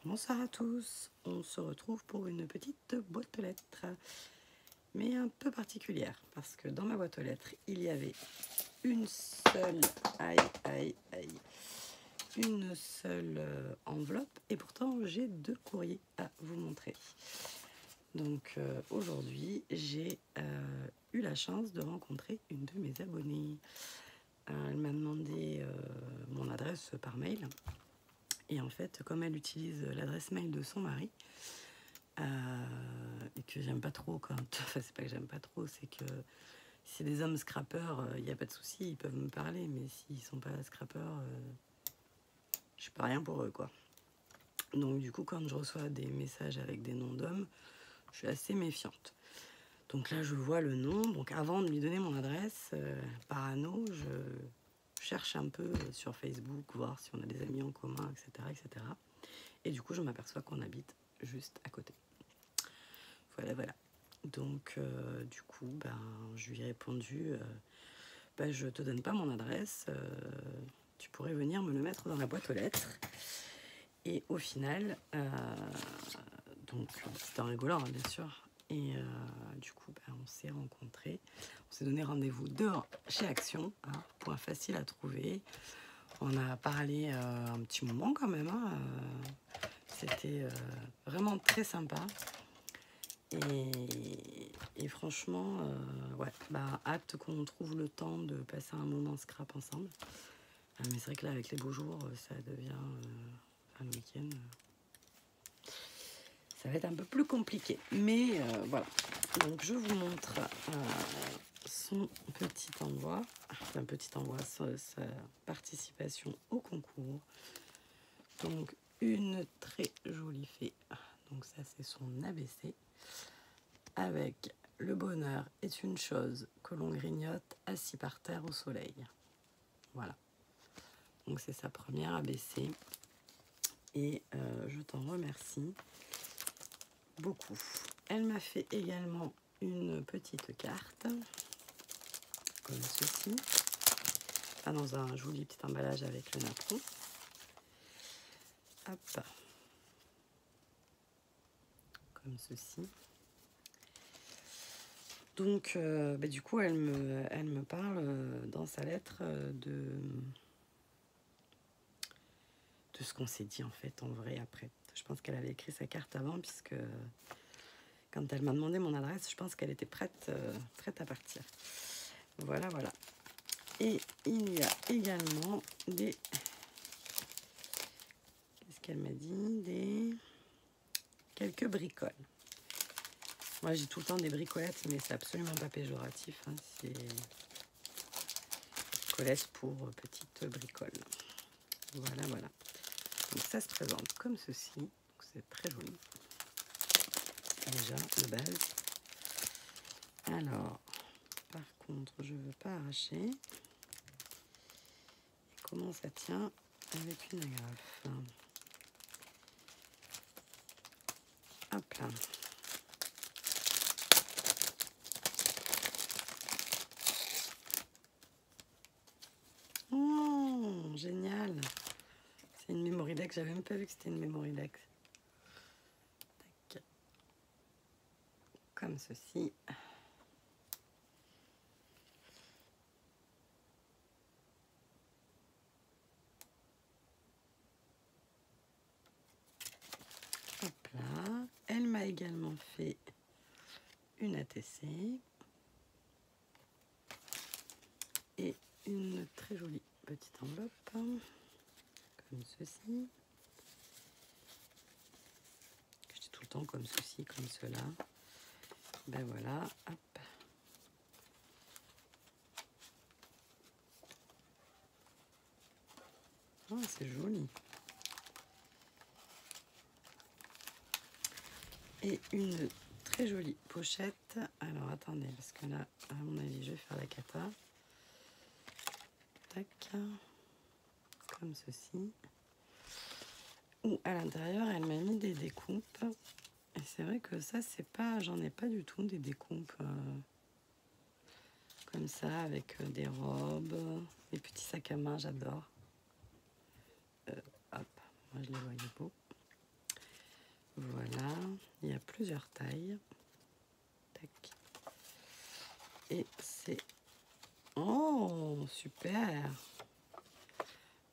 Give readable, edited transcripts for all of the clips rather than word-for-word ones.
Bonsoir à tous, on se retrouve pour une petite boîte aux lettres, mais un peu particulière, parce que dans ma boîte aux lettres, il y avait une seule, une seule enveloppe, et pourtant j'ai 2 courriers à vous montrer. Donc aujourd'hui, j'ai eu la chance de rencontrer une de mes abonnées. Elle m'a demandé mon adresse par mail. Et en fait, comme elle utilise l'adresse mail de son mari, et que j'aime pas trop quand... Enfin, c'est pas que j'aime pas trop, c'est que si c'est des hommes scrappeurs, il n'y a pas de souci, ils peuvent me parler. Mais s'ils sont pas scrappeurs, je suis pas rien pour eux, quoi. Donc du coup, quand je reçois des messages avec des noms d'hommes, je suis assez méfiante. Donc là, je vois le nom. Donc avant de lui donner mon adresse, parano, je cherche un peu sur Facebook, voir si on a des amis en commun, etc., etc. Et du coup, je m'aperçois qu'on habite juste à côté. Voilà. Donc, du coup, je lui ai répondu, je te donne pas mon adresse, tu pourrais venir me le mettre dans la boîte aux lettres. Et au final, donc c'était en rigolant, hein, bien sûr. Et du coup, on s'est rencontrés. On s'est donné rendez-vous dehors chez Action, hein, point facile à trouver. On a parlé un petit moment quand même. Hein, c'était vraiment très sympa. Et franchement, ouais, hâte qu'on trouve le temps de passer un moment scrap ensemble. Mais c'est vrai que là, avec les beaux jours, ça devient le week-end. Ça va être un peu plus compliqué. Mais voilà. Donc je vous montre son petit envoi. Un petit envoi, sa participation au concours. Donc une très jolie fée. Donc ça, c'est son ABC. Avec le bonheur est une chose que l'on grignote assis par terre au soleil. Voilà. Donc c'est sa première ABC. Et je t'en remercie beaucoup. Elle m'a fait également une petite carte, comme ceci. Dans un joli petit emballage avec le napperon. Hop. Comme ceci. Donc, du coup, elle me parle dans sa lettre de ce qu'on s'est dit en fait en vrai après. Je pense qu'elle avait écrit sa carte avant, puisque quand elle m'a demandé mon adresse, je pense qu'elle était prête à partir. Voilà. Et il y a également des... Qu'est-ce qu'elle m'a dit? Quelques bricoles. Moi, j'ai tout le temps des bricolettes, mais c'est absolument pas péjoratif. Hein. C'est bricolettes pour petites bricoles. Voilà. Donc ça se présente comme ceci. C'est très joli. Déjà, de base. Alors, par contre, je ne veux pas arracher. Et comment ça tient avec une agrafe? Hop là. Oh, génial. C'est une mémoridex. J'avais même pas vu que c'était une mémoridex. Tac. Comme ceci. Hop là. Elle m'a également fait une ATC. Et une très jolie petite enveloppe. Comme ceci. Je dis tout le temps comme ceci, comme cela. Voilà, hop. Oh, c'est joli. Et une très jolie pochette. Alors, attendez, parce que là, à mon avis, je vais faire la cata. Tac. Comme ceci. Ou à l'intérieur, elle m'a mis des découpes. Et c'est vrai que ça, c'est pas... J'en ai pas du tout des découpes comme ça, avec des robes, des petits sacs à main, j'adore. Hop, moi je les voyais beaux. plusieurs tailles. Tac. Et c'est... Oh, super!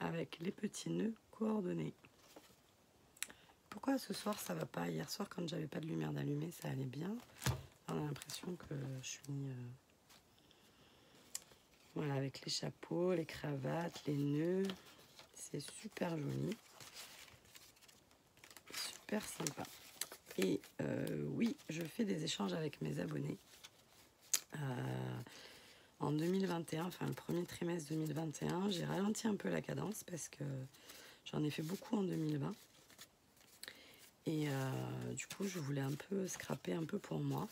Avec les petits nœuds coordonnés. Pourquoi ce soir ça va pas? Hier soir, quand j'avais pas de lumière d'allumée, ça allait bien. On a l'impression que je suis... Voilà, avec les chapeaux, les cravates, les nœuds. C'est super joli. Super sympa. Et oui, je fais des échanges avec mes abonnés. En 2021, enfin le premier trimestre 2021, j'ai ralenti un peu la cadence parce que j'en ai fait beaucoup en 2020. Et du coup, je voulais un peu scraper un peu pour moi.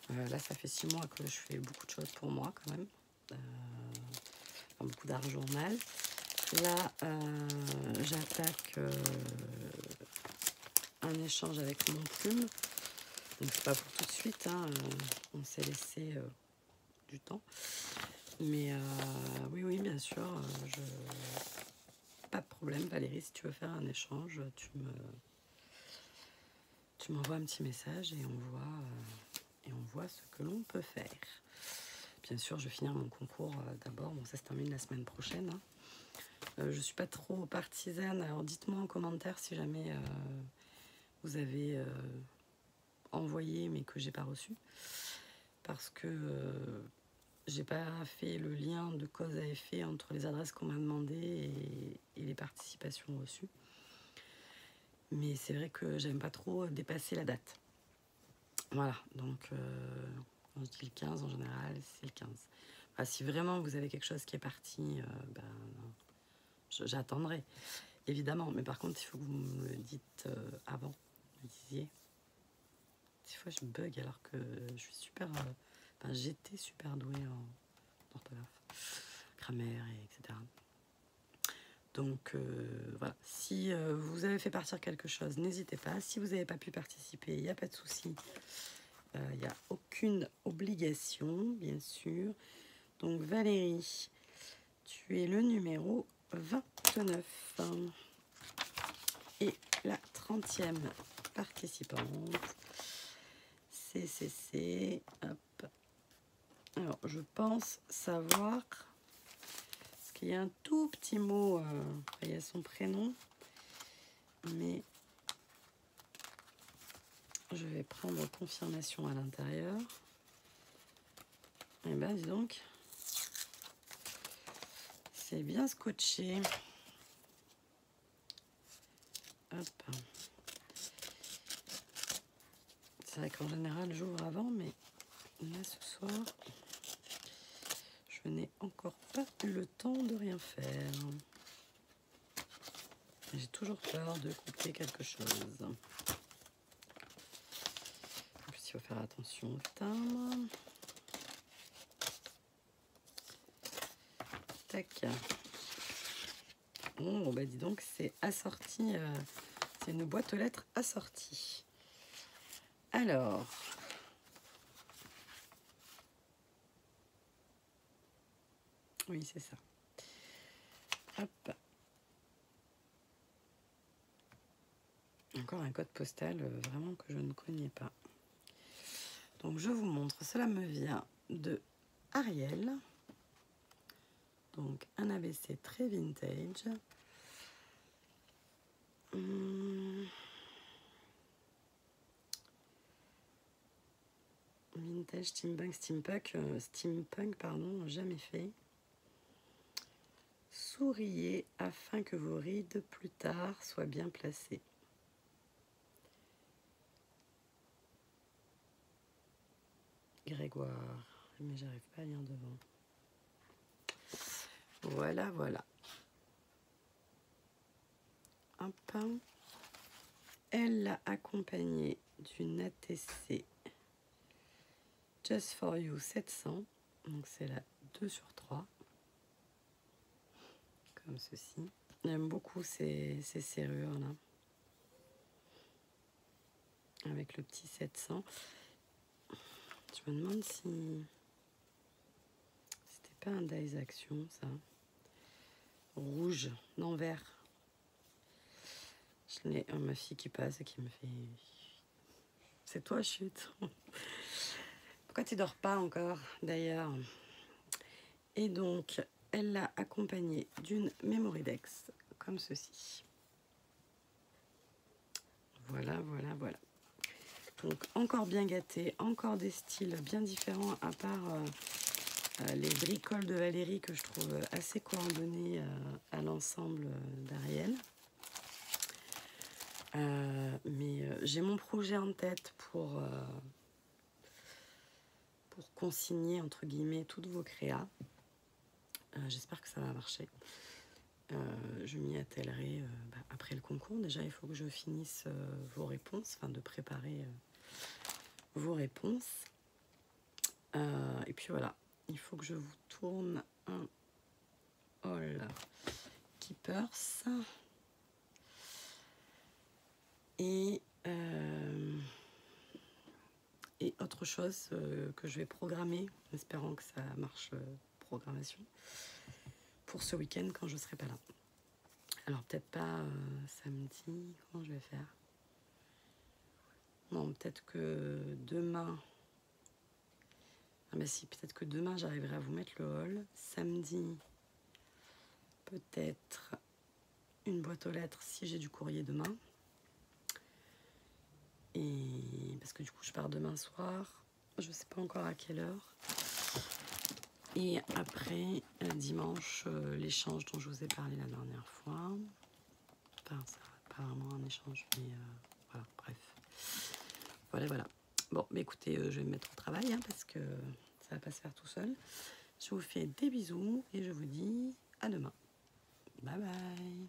Là, ça fait 6 mois que je fais beaucoup de choses pour moi quand même. Enfin, beaucoup d'art journal. Là, j'attaque un échange avec mon plume. Donc, c'est pas pour tout de suite. Hein, on s'est laissé du temps. Mais oui, oui, bien sûr. Pas de problème, Valérie. Si tu veux faire un échange, tu m'envoies un petit message et on voit ce que l'on peut faire. Bien sûr, je vais finir mon concours d'abord. Bon, ça se termine la semaine prochaine. Hein. Je suis pas trop partisane. Alors, dites-moi en commentaire si jamais vous avez envoyé mais que j'ai pas reçu. Parce que j'ai pas fait le lien de cause à effet entre les adresses qu'on m'a demandées et les participations reçues. Mais c'est vrai que j'aime pas trop dépasser la date. Voilà, donc quand je dis le 15 en général, c'est le 15. Enfin, si vraiment vous avez quelque chose qui est parti, j'attendrai, évidemment. Mais par contre, il faut que vous me le dites avant, vous me disiez. Des fois, je bug alors que je suis super... j'étais super douée en orthographe, grammaire, etc. Donc voilà, si vous avez fait partir quelque chose, n'hésitez pas. Si vous n'avez pas pu participer, il n'y a pas de souci. Il n'y a aucune obligation, bien sûr. Donc Valérie, tu es le numéro 29. Et la 30e participante, CCC. Hop. Alors, je pense savoir... Il y a un tout petit mot, il y a son prénom, mais je vais prendre confirmation à l'intérieur. Et ben dis donc, c'est bien scotché. Hop. C'est vrai qu'en général j'ouvre avant, mais là ce soir, je n'ai encore pas eu le temps de rien faire. J'ai toujours peur de couper quelque chose. En plus, il faut faire attention au timbre. Tac. Oh, bah dis donc, c'est assorti. C'est une boîte aux lettres assortie. Alors. Oui, c'est ça. Hop. Encore un code postal vraiment que je ne connais pas. Donc je vous montre, cela me vient de Ariel. Donc un ABC très vintage. Vintage, steampunk, pardon, jamais fait. Souriez afin que vos rides plus tard soient bien placées. Grégoire, mais j'arrive pas à lire devant. Voilà, voilà. Hop. Elle l'a accompagnée d'une ATC Just for You 700. Donc c'est la 2/3. Comme ceci. J'aime beaucoup ces serrures là. Avec le petit 700. Je me demande si c'était pas un Dies Action ça. Rouge, non vert. Je l'ai, ma fille qui passe et qui me fait... c'est toi, chute. Pourquoi tu dors pas encore, d'ailleurs? Et donc, elle l'a accompagnée d'une Memorydex, comme ceci. Voilà, voilà, voilà. Donc, encore bien gâté, encore des styles bien différents, à part les bricoles de Valérie, que je trouve assez coordonnées à l'ensemble d'Ariel. Mais j'ai mon projet en tête pour consigner, entre guillemets, toutes vos créas. J'espère que ça va marcher. Je m'y attellerai après le concours. Déjà, il faut que je finisse vos réponses, enfin de préparer vos réponses. Et puis voilà, il faut que je vous tourne un haul Keepers. Et autre chose que je vais programmer, en espérant que ça marche, programmation, pour ce week-end quand je ne serai pas là. Alors peut-être pas samedi, comment je vais faire? Non, peut-être que demain... Ah ben si, peut-être que demain j'arriverai à vous mettre le haul. Samedi, peut-être une boîte aux lettres si j'ai du courrier demain. Et parce que du coup je pars demain soir, je sais pas encore à quelle heure. Et après dimanche, l'échange dont je vous ai parlé la dernière fois. Enfin, ça pas vraiment un échange, mais voilà, bref. Voilà, voilà. Bon, mais écoutez, je vais me mettre au travail hein, parce que ça va pas se faire tout seul. Je vous fais des bisous et je vous dis à demain. Bye bye.